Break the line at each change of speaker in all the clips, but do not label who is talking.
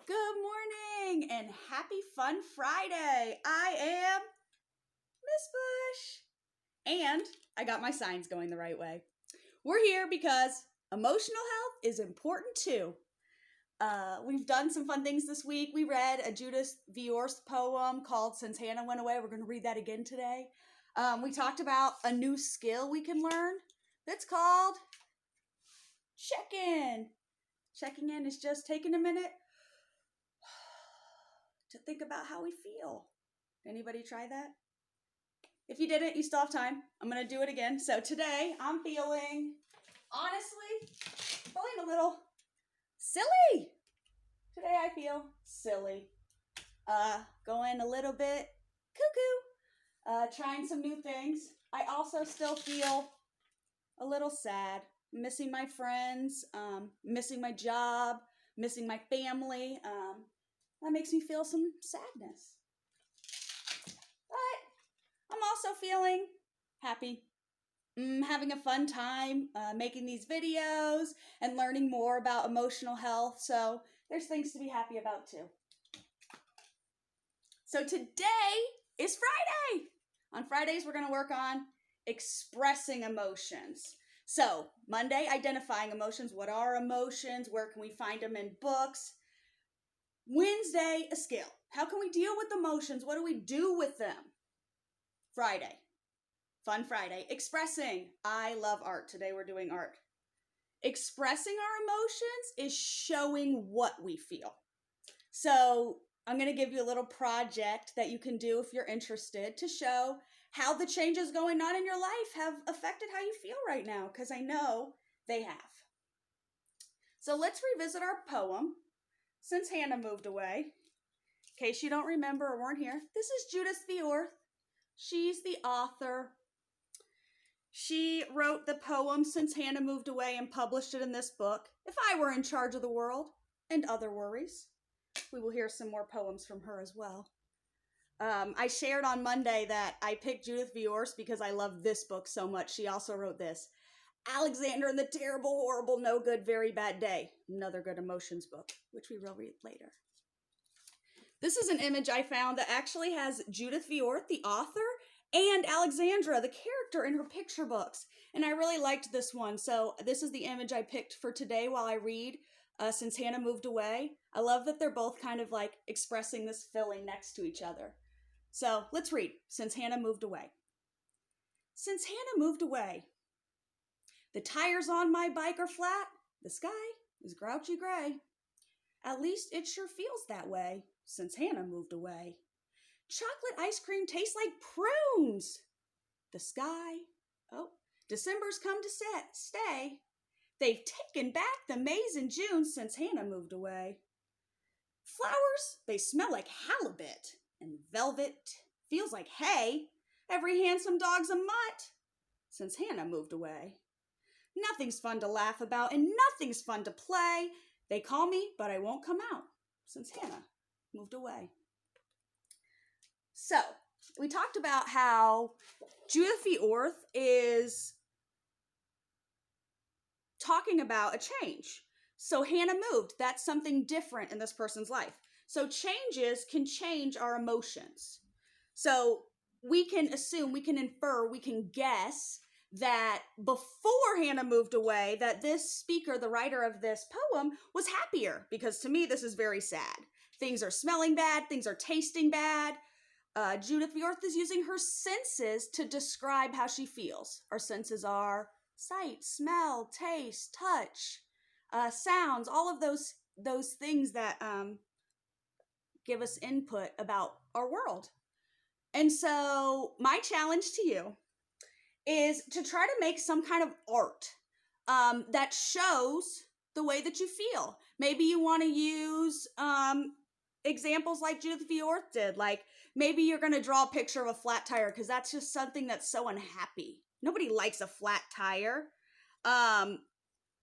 Good morning and happy Fun Friday. I am Miss Bush. And I got my signs going the right way. We're here because emotional health is important too. We've done some fun things this week. We read a Judith Viorst poem called Since Hanna Went Away. We're going to read that again today. We talked about a new skill we can learn that's called check-in. Checking in is just taking a minute to think about how we feel. Anybody try that? If you didn't, you still have time. I'm going to do it again. So today I'm feeling, honestly, a little silly. Today I feel silly. Going a little bit cuckoo. Trying some new things. I also still feel a little sad. Missing my friends, missing my job, missing my family. That makes me feel some sadness. But I'm also feeling happy. Having a fun time making these videos and learning more about emotional health. So there's things to be happy about too. So today is Friday. On Fridays, we're going to work on expressing emotions. So Monday, identifying emotions. What are emotions? Where can we find them in books? Wednesday, a skill. How can we deal with emotions? What do we do with them? Friday, Fun Friday. Expressing. I love art. Today we're doing art. Expressing our emotions is showing what we feel. So I'm going to give you a little project that you can do if you're interested to show how the changes going on in your life have affected how you feel right now, because I know they have. So let's revisit our poem, Since Hanna Moved Away. In case you don't remember or weren't here, this is Judith Viorst. She's the author. She wrote the poem Since Hanna Moved Away and published it in this book, If I Were in Charge of the World and Other Worries. We will hear some more poems from her as well. I shared on Monday that I picked Judith Viorst because I love this book so much. She also wrote this, Alexander and the Terrible, Horrible, No Good, Very Bad Day. Another good emotions book, which we will read later. This is an image I found that actually has Judith Viorst, the author, and Alexandra, the character, in her picture books. And I really liked this one. So this is the image I picked for today while I read Since Hanna Moved Away. I love that they're both kind of like expressing this feeling next to each other. So let's read Since Hanna Moved Away. Since Hanna moved away, the tires on my bike are flat. The sky is grouchy gray. At least it sure feels that way since Hanna moved away. Chocolate ice cream tastes like prunes. The sky, December's come to stay. They've taken back the Mays and Junes since Hanna moved away. Flowers, they smell like halibut, and velvet feels like hay. Every handsome dog's a mutt since Hanna moved away. Nothing's fun to laugh about and nothing's fun to play. They call me, but I won't come out since Hanna moved away. So, we talked about how Judith Viorst is talking about a change. So Hanna moved. That's something different in this person's life. So changes can change our emotions. So we can assume, we can infer, we can guess that before Hanna moved away, that this speaker, the writer of this poem, was happier. Because to me, this is very sad. Things are smelling bad. Things are tasting bad. Judith Viorst is using her senses to describe how she feels. Our senses are sight, smell, taste, touch, sounds, all of those things that give us input about our world. And so my challenge to you is to try to make some kind of art that shows the way that you feel. Maybe you want to use examples like Judith Viorst did. Like maybe you're going to draw a picture of a flat tire because that's just something that's so unhappy. Nobody likes a flat tire.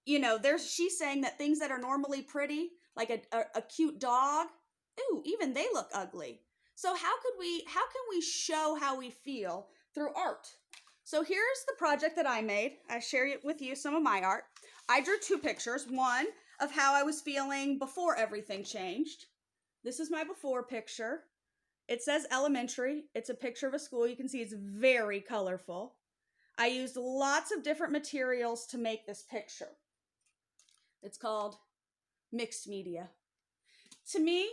She's saying that things that are normally pretty, like a cute dog, even they look ugly. So how can we show how we feel through art? So here's the project that I made. I share it with you, some of my art. I drew two pictures. One, of how I was feeling before everything changed. This is my before picture. It says elementary. It's a picture of a school. You can see it's very colorful. I used lots of different materials to make this picture. It's called mixed media. To me,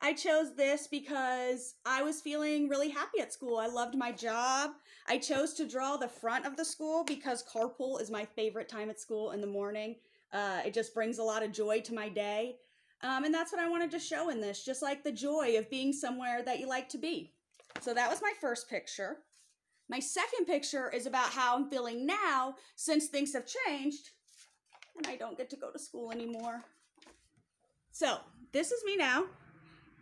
I chose this because I was feeling really happy at school. I loved my job. I chose to draw the front of the school because carpool is my favorite time at school in the morning. It just brings a lot of joy to my day. And that's what I wanted to show in this, just like the joy of being somewhere that you like to be. So that was my first picture. My second picture is about how I'm feeling now since things have changed and I don't get to go to school anymore. So this is me now.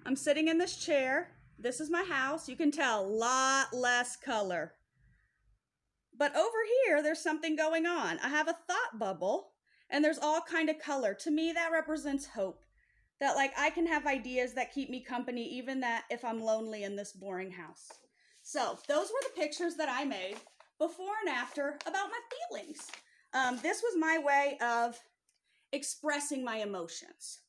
I'm sitting in this chair. This is my house. You can tell, a lot less color. But over here, there's something going on. I have a thought bubble, and there's all kind of color. To me, that represents hope. That like I can have ideas that keep me company, even that if I'm lonely in this boring house. So those were the pictures that I made before and after about my feelings. This was my way of expressing my emotions.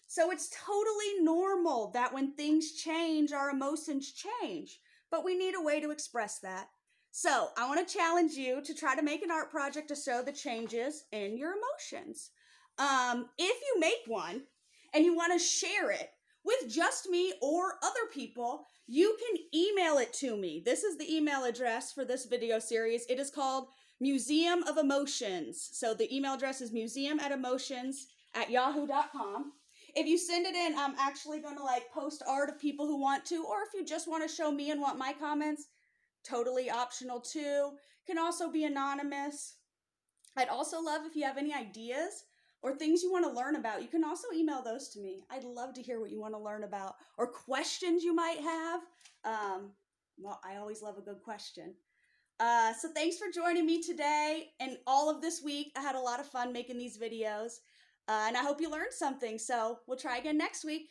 So it's totally normal that when things change, our emotions change, but we need a way to express that. So I want to challenge you to try to make an art project to show the changes in your emotions. If you make one and you want to share it with just me or other people, you can email it to me. This is the email address for this video series. It is called Museum of Emotions. So the email address is museum@emotions@yahoo.com. If you send it in, I'm actually going to post art of people who want to, or if you just want to show me and want my comments, totally optional too. Can also be anonymous. I'd also love if you have any ideas or things you want to learn about. You can also email those to me. I'd love to hear what you want to learn about or questions you might have. Well, I always love a good question. So thanks for joining me today and all of this week. I had a lot of fun making these videos. And I hope you learned something. So we'll try again next week.